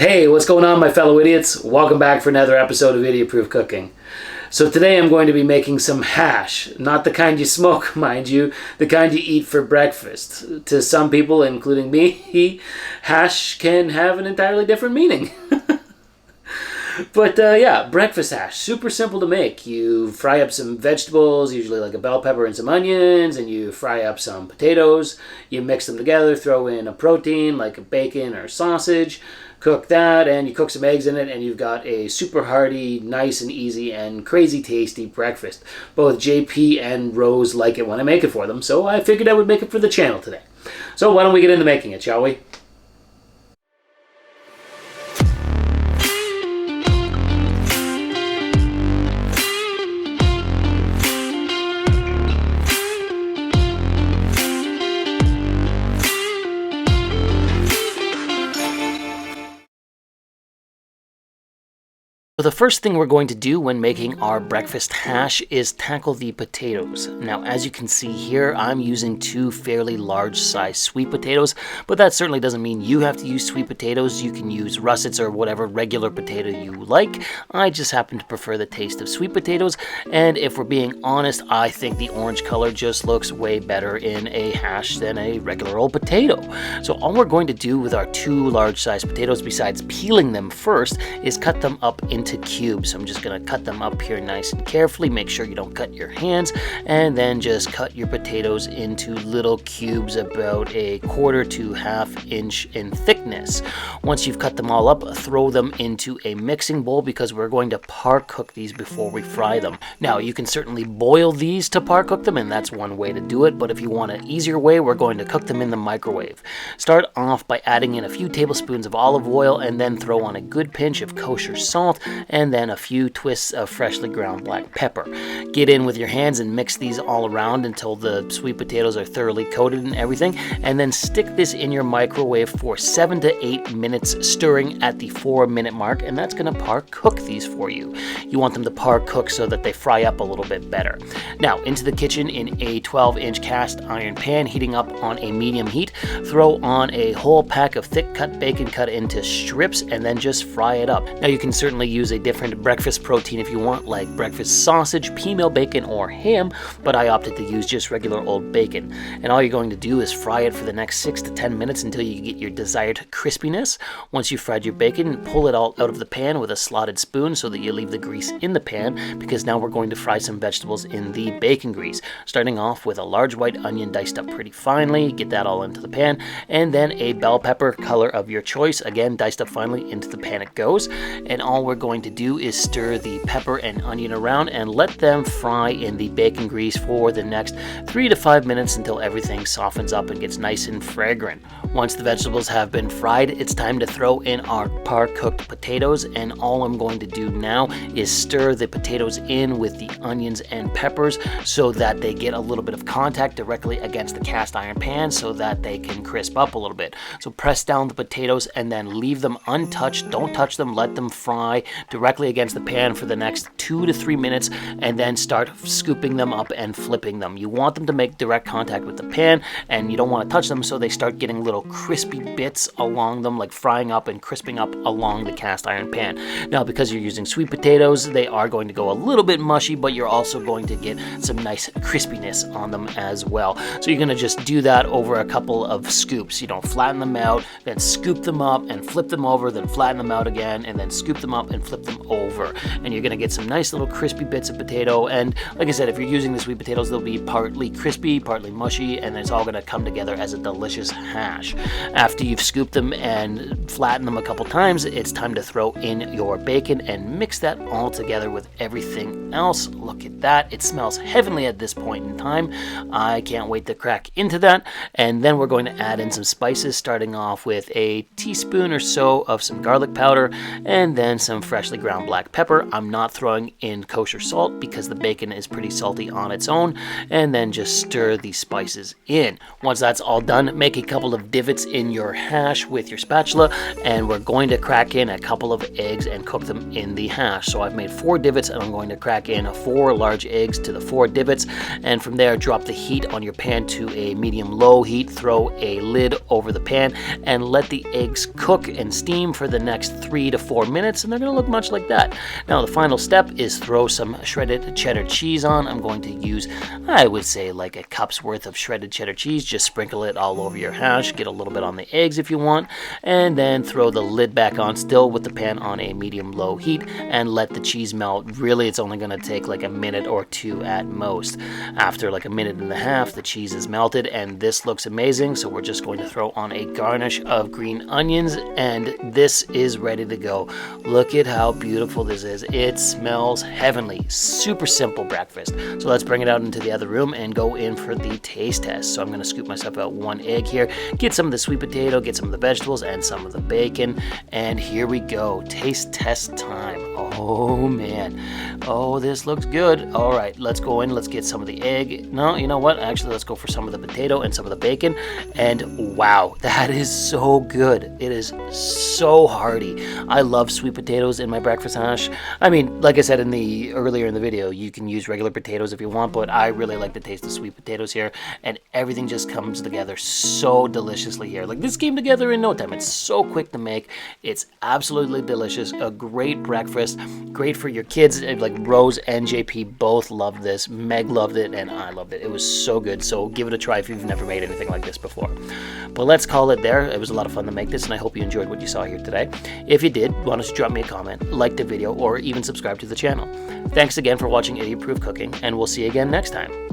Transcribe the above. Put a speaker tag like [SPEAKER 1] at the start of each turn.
[SPEAKER 1] Hey, what's going on, my fellow idiots? Welcome back for another episode of Idiot Proof Cooking. So today I'm going to be making some hash. Not the kind you smoke, mind you, the kind you eat for breakfast. To some people, including me, hash can have an entirely different meaning. But yeah, breakfast hash, super simple to make. You fry up some vegetables, usually like a bell pepper and some onions, and you fry up some potatoes. You mix them together, throw in a protein like a bacon or sausage, cook that, and you cook some eggs in it, and you've got a super hearty, nice and easy, and crazy tasty breakfast. Both JP and Rose like it when I make it for them, so I figured I would make it for the channel today. So why don't we get into making it, shall we? So the first thing we're going to do when making our breakfast hash is tackle the potatoes. Now, as you can see here, I'm using two fairly large size sweet potatoes, but that certainly doesn't mean you have to use sweet potatoes. You can use russets or whatever regular potato you like. I just happen to prefer the taste of sweet potatoes, and if we're being honest, I think the orange color just looks way better in a hash than a regular old potato. So all we're going to do with our two large size potatoes, besides peeling them first, is cut them up into cubes. So I'm just going to cut them up here nice and carefully. Make sure you don't cut your hands, and then just cut your potatoes into little cubes about a 1/4 to 1/2 inch in thickness. Once you've cut them all up, throw them into a mixing bowl because we're going to par cook these before we fry them. Now, you can certainly boil these to par cook them, and that's one way to do it, but if you want an easier way, we're going to cook them in the microwave. Start off by adding in a few tablespoons of olive oil, and then throw on a good pinch of kosher salt, and then a few twists of freshly ground black pepper. Get in with your hands and mix these all around until the sweet potatoes are thoroughly coated and everything, and then stick this in your microwave for 7 to 8 minutes, stirring at the 4-minute mark, and that's going to par cook these for you. You want them to par cook so that they fry up a little bit better. Now, into the kitchen in a 12-inch cast iron pan, heating up on a medium heat, throw on a whole pack of thick cut bacon cut into strips, and then just fry it up. Now, you can certainly use a different breakfast protein if you want, like breakfast sausage, pea-meal bacon, or ham, but I opted to use just regular old bacon. And all you're going to do is fry it for the next 6 to 10 minutes until you get your desired crispiness. Once you've fried your bacon, pull it all out of the pan with a slotted spoon so that you leave the grease in the pan, because now we're going to fry some vegetables in the bacon grease. Starting off with a large white onion diced up pretty finely, get that all into the pan, and then a bell pepper, color of your choice, again diced up finely, into the pan it goes. And all we're going to do is stir the pepper and onion around and let them fry in the bacon grease for the next 3 to 5 minutes until everything softens up and gets nice and fragrant. Once the vegetables have been fried, it's time to throw in our par-cooked potatoes, and all I'm going to do now is stir the potatoes in with the onions and peppers so that they get a little bit of contact directly against the cast iron pan so that they can crisp up a little bit. So press down the potatoes and then leave them untouched. Don't touch them, let them fry directly against the pan for the next 2 to 3 minutes, and then start scooping them up and flipping them. You want them to make direct contact with the pan, and you don't want to touch them so they start getting little crispy bits along them, like frying up and crisping up along the cast iron pan. Now, because you're using sweet potatoes, they are going to go a little bit mushy, but you're also going to get some nice crispiness on them as well. So you're going to just do that over a couple of scoops. You know, flatten them out, then scoop them up and flip them over, then flatten them out again, and then scoop them up and flip them over. And you're going to get some nice little crispy bits of potato. And like I said, if you're using the sweet potatoes, they'll be partly crispy, partly mushy, and it's all going to come together as a delicious hash. After you've scooped them and flattened them a couple times, it's time to throw in your bacon and mix that all together with everything else. Look at that. It smells heavenly at this point in time. I can't wait to crack into that. And then we're going to add in some spices, starting off with a teaspoon or so of some garlic powder, and then some freshly ground black pepper. I'm not throwing in kosher salt because the bacon is pretty salty on its own, and then just stir the spices in. Once that's all done, make a couple of dips divots in your hash with your spatula, and we're going to crack in a couple of eggs and cook them in the hash. So I've made 4 divots, and I'm going to crack in 4 large eggs to the 4 divots, and from there drop the heat on your pan to a medium-low heat, throw a lid over the pan, and let the eggs cook and steam for the next 3 to 4 minutes, and they're going to look much like that. Now the final step is throw some shredded cheddar cheese on. I'm going to use, I would say, like a cup's worth of shredded cheddar cheese. Just sprinkle it all over your hash, get a little bit on the eggs if you want, and then throw the lid back on, still with the pan on a medium-low heat, and let the cheese melt. Really, it's only going to take like a minute or 2 at most. After like a minute and a half, the cheese is melted, and this looks amazing. So we're just going to throw on a garnish of green onions, and this is ready to go. Look at how beautiful this is. It smells heavenly. Super simple breakfast. So let's bring it out into the other room and go in for the taste test. So I'm going to scoop myself out 1 egg here, get some of the sweet potato, get some of the vegetables, and some of the bacon, and here we go. Taste test time. Oh man. Oh, this looks good. All right, let's go in. Let's get some of the egg. No, you know what? Actually, let's go for some of the potato and some of the bacon. And wow, that is so good. It is so hearty. I love sweet potatoes in my breakfast hash. I mean, like I said earlier in the video, you can use regular potatoes if you want, but I really like the taste of sweet potatoes here, and everything just comes together so deliciously here. Like, this came together in no time. It's so quick to make. It's absolutely delicious. A great breakfast. Great for your kids. Like, Rose and JP both loved this. Meg loved it, and I loved it. It was so good. So give it a try if you've never made anything like this before. But let's call it there. It was a lot of fun to make this, and I hope you enjoyed what you saw here today. If you did, why don't you drop me a comment, like the video, or even subscribe to the channel. Thanks again for watching Idiot Proof Cooking, and we'll see you again next time.